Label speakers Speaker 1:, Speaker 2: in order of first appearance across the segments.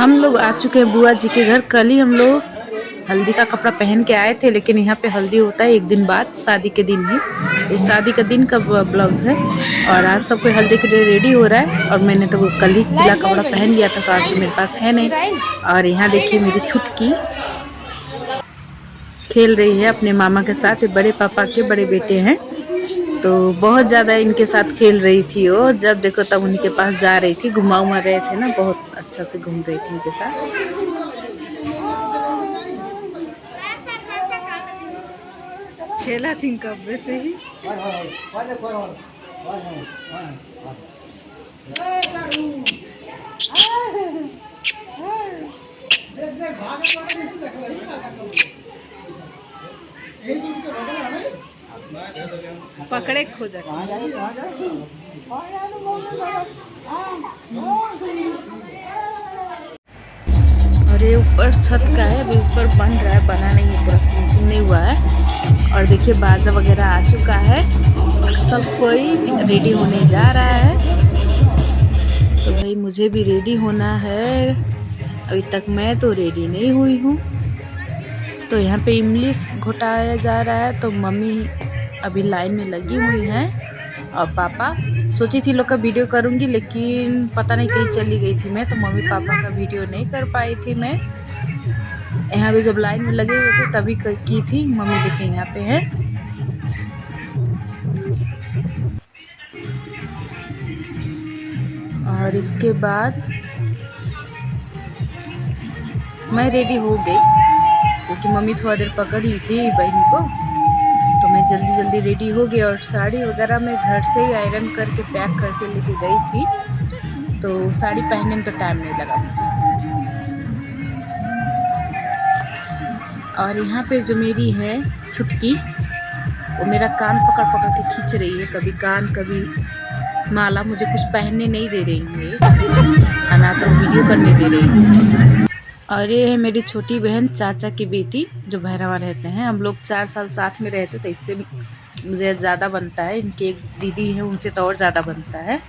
Speaker 1: हम लोग आ चुके हैं बुआ जी के घर। कल ही हम लोग हल्दी का कपड़ा पहन के आए थे, लेकिन यहाँ पे हल्दी होता है एक दिन बाद, शादी के दिन ही। ये शादी का दिन का ब्लॉग है। और आज सब कोई हल्दी के लिए रेडी हो रहा है, और मैंने तो कल ही पीला कपड़ा पहन लिया था, तो आज तो मेरे पास है नहीं। और यहाँ देखिए मेरी छुटकी खेल रही है अपने मामा के साथ। ये बड़े पापा के बड़े बेटे हैं, तो बहुत ज़्यादा इनके साथ खेल रही थी वो। जब देखो तब उन्हीं के पास जा रही थी, घुमा उमा रहे थे ना, बहुत अच्छा से घूम रही थी इनके साथ। खेला थी कब से ही। पकड़े खोजा और ये ऊपर छत का है, अभी ऊपर बन रहा है, बना नहीं है, पूरा फिनिशिंग नहीं हुआ है। और देखिए बाजा वगैरह आ चुका है, सब कोई रेडी होने जा रहा है। तो भाई मुझे भी रेडी होना है, अभी तक मैं तो रेडी नहीं हुई हूँ। तो यहाँ पे इमली घोटाया जा रहा है, तो मम्मी अभी लाइन में लगी हुई हैं। और पापा सोची थी लोग का वीडियो करूँगी, लेकिन पता नहीं कहीं चली गई थी मैं, तो मम्मी पापा का वीडियो नहीं कर पाई थी मैं। यहाँ भी जब लाइन में लगे हुए थे तभी की थी। मम्मी देखें यहाँ पे है। और इसके बाद मैं रेडी हो गई, क्योंकि मम्मी थोड़ा देर पकड़ ली थी बहनी को, तो मैं जल्दी जल्दी रेडी हो गई। और साड़ी वगैरह मैं घर से ही आयरन करके पैक करके लेके गई थी, तो साड़ी पहनने में तो टाइम नहीं लगा मुझे। और यहाँ पे जो मेरी है छुटकी, वो मेरा कान पकड़ पकड़ के खींच रही है, कभी कान कभी माला। मुझे कुछ पहनने नहीं दे रही है, ना तो वीडियो करने दे रही है। और ये है मेरी छोटी बहन, चाचा की बेटी, जो भैरवा रहते हैं। हम लोग 4 साल साथ में रहते, तो इससे मुझे ज़्यादा बनता है। इनकी एक दीदी है, उनसे तो और ज़्यादा बनता है।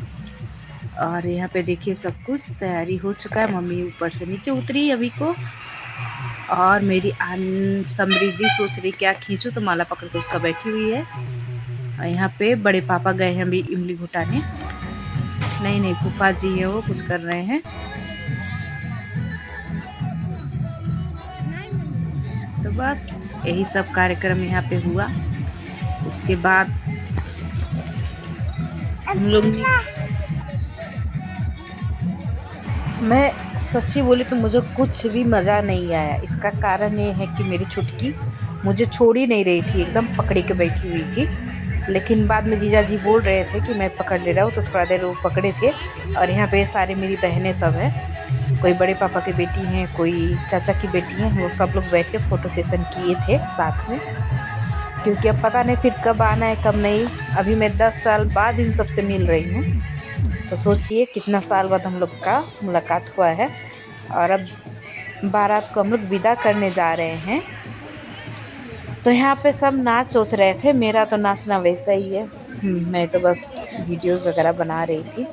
Speaker 1: और यहाँ पे देखिए सब कुछ तैयारी हो चुका है। मम्मी ऊपर से नीचे उतरी अभी को, और मेरी समृद्धि सोच रही क्या खींचूँ, तो माला पकड़ के उसका बैठी हुई है। और यहाँ पे बड़े पापा गए हैं अभी इमली घुटाने। नहीं फूफा जी है, वो कुछ कर रहे हैं। तो बस यही सब कार्यक्रम यहाँ पे हुआ। उसके बाद हम लोग, मैं सच्ची बोली तो मुझे कुछ भी मज़ा नहीं आया। इसका कारण ये है कि मेरी छुटकी मुझे छोड़ ही नहीं रही थी, एकदम पकड़ी के बैठी हुई थी। लेकिन बाद में जीजा जी बोल रहे थे कि मैं पकड़ ले रहा हूँ, तो थोड़ा देर वो पकड़े थे। और यहाँ पे सारी मेरी बहनें सब हैं, कोई बड़े पापा की बेटी हैं, कोई चाचा की बेटी हैं। वो सब लोग बैठ के फ़ोटो सेशन किए थे साथ में, क्योंकि अब पता नहीं फिर कब आना है कब नहीं। अभी मैं 10 साल बाद इन सबसे मिल रही हूँ, तो सोचिए कितना साल बाद हम लोग का मुलाकात हुआ है। और अब बारात को हम लोग विदा करने जा रहे हैं। तो यहाँ पे सब नाच सोच रहे थे, मेरा तो नाचना वैसा ही है। मैं तो बस वीडियोस वगैरह बना रही थी।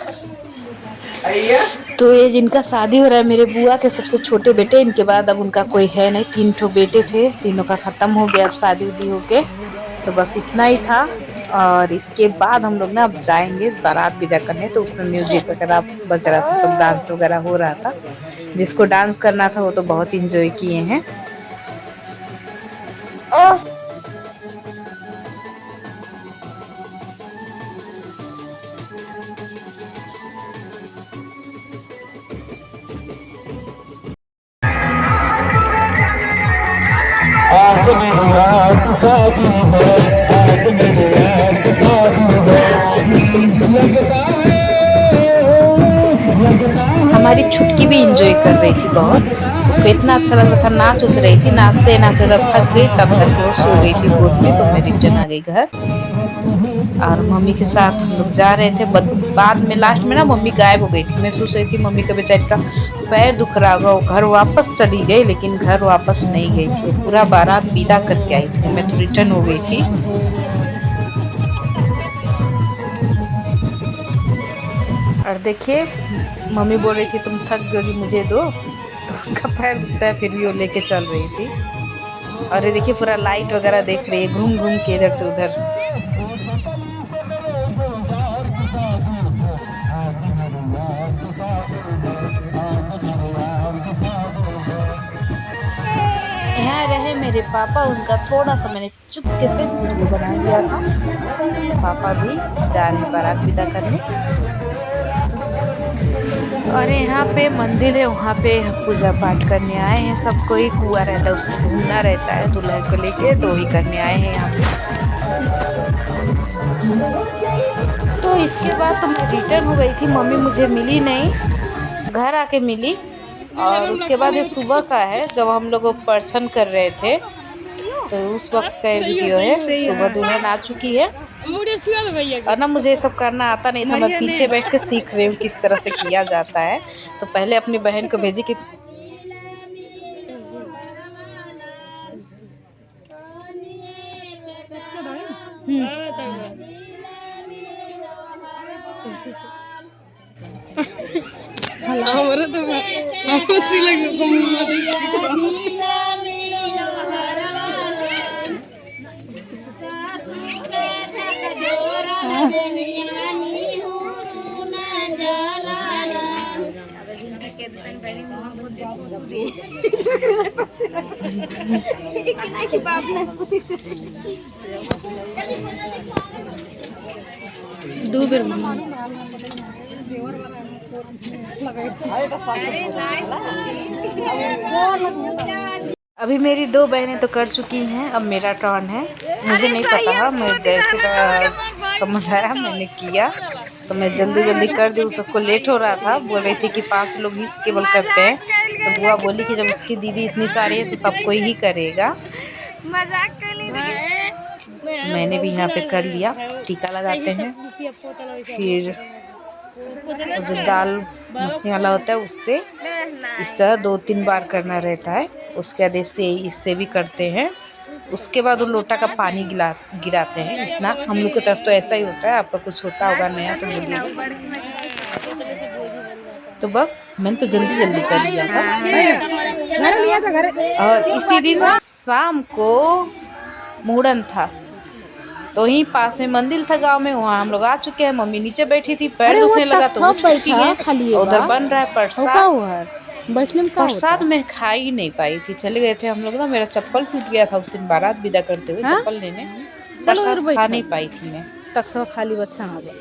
Speaker 1: तो ये जिनका शादी हो रहा है, मेरे बुआ के सबसे छोटे बेटे, इनके बाद अब उनका कोई है नहीं। 3 ठो बेटे थे, तीनों का ख़त्म हो गया अब शादी उदी हो के। तो बस इतना ही था। और इसके बाद हम लोग ना अब जाएंगे बारात विदा करने, तो उसमें म्यूजिक वगैरह बज रहा था, सब डांस वगैरह हो रहा था। जिसको डांस करना था वो तो बहुत इंजॉय किए हैं। हमारी छुटकी भी इंजॉय कर रही थी बहुत, उसको इतना अच्छा लग रहा था, नाच उच रही थी। नाचते नाचते तब थक गई, तब जाके वो सो गई थी गोद में। तो मैं रिटर्न आ गई घर, और मम्मी के साथ हम लोग जा रहे थे। बाद में लास्ट में ना मम्मी गायब हो गई थी। मैं सोच रही थी मम्मी का बेचारी का पैर दुख रहा होगा, वो घर वापस चली गई, लेकिन घर वापस नहीं गई थी। पूरा बारात विदा करके आई थी, मैं तो रिटर्न हो गई थी। और देखिए मम्मी बोल रही थी तुम थक गई मुझे दो, तो उनका पैर दुखता है फिर भी वो लेके चल रही थी। और ये देखिए पूरा लाइट वगैरह देख रही है घूम घूम के इधर से उधर। यहाँ रहे मेरे पापा, उनका थोड़ा सा मैंने चुपके से वीडियो बना लिया था। पापा भी जा रहे हैं बारात विदा करने। और यहाँ पे मंदिर है, वहाँ पे पूजा पाठ करने आए हैं। सब कोई कुआं रहता है उसको घूमना रहता है, दुल्हन को लेके तो ही करने आए हैं यहाँ पे। तो इसके बाद तो मैं रिटर्न हो गई थी, मम्मी मुझे मिली नहीं, घर आके मिली। और उसके बाद ये सुबह का है जब हम लोग प्रदर्शन कर रहे थे, तो उस वक्त का ये वीडियो है। सुबह दुल्हन आ चुकी है और ना मुझे ये सब करना आता नहीं था, मैं पीछे बैठ के सीख रही हूँ किस तरह से किया जाता है। तो पहले अपनी बहन को भेजी कि अभी मेरी दो बहनें तो कर चुकी हैं, अब मेरा टर्न है। मुझे नहीं पता था, मैं जैसे समझ आया मैंने किया, तो मैं जल्दी जल्दी कर दी। सबको लेट हो रहा था, बोल रही थी कि 5 लोग ही केवल करते हैं। तो बुआ बोली कि जब उसकी दीदी इतनी सारी है तो सबको ही करेगा। मजाक कर ली। तो मैंने भी यहाँ पे कर लिया। टीका लगाते हैं, फिर जो दाल मखनी वाला होता है उससे इस तरह 2-3 बार करना रहता है। उसके बाद इससे भी करते हैं। उसके बाद वो लोटा का पानी गिराते हैं। इतना हम लोग की तरफ तो ऐसा ही होता है, आपका कुछ होता होगा नया तो बोलिए। तो बस मैंने तो जल्दी जल्दी कर लिया था। और इसी दिन शाम को मुहूर्त था, तो वहीं पास में मंदिर था गांव में, वहाँ हम लोग आ चुके हैं। मम्मी नीचे बैठी थी, पैर दुखने लगा तो उठ चुकी है। उधर बन रहा है प्रसाद। प्रसाद मैं खा ही नहीं पाई थी, चले गए थे हम लोग ना। मेरा चप्पल टूट गया था उस दिन बारात विदा करते हुए, चप्पल लेने। प्रसाद खा नहीं पाई थी मैं।
Speaker 2: तक खाली बच्चा आ गया।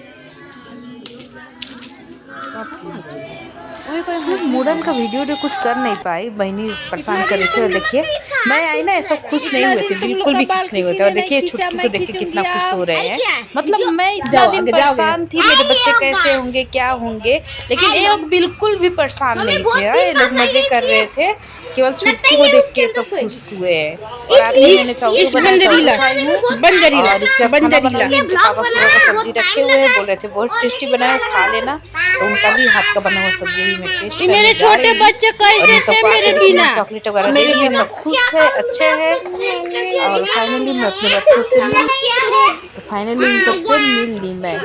Speaker 1: मुड़न का वीडियो कुछ कर नहीं पाई, बहनी परेशान कर रही थी। और देखिए मैं आई ना, ऐसा खुश नहीं हुए थे, बिल्कुल भी खुश नहीं हुए थे। और देखिए छुटकी को देख के कितना खुश हो रहे हैं। मतलब मैं इतना दिन परेशान थी, मेरे बच्चे कैसे होंगे क्या होंगे, लेकिन ये लोग बिल्कुल भी परेशान नहीं थे। ये लोग मजे कर रहे थे, केवल छुटकी को देख के सब खुश हुए हैं। और आज मैंने चौचू बनाया, और इसका पापा सुबह का सब्जी रखे हुए हैं, बोल रहे थे बहुत टेस्टी बनाए, खा लेना। तो उनका भी हाथ का बना हुआ सब्जी ही में टेस्ट।
Speaker 2: मेरे छोटे बच्चे कैसे थे मेरे बिना।
Speaker 1: चॉकलेट वगैरह दे दिए, सब खुश है, अच्छे हैं। और फाइनली मैं अपने बच्चों से मिल ली मैं।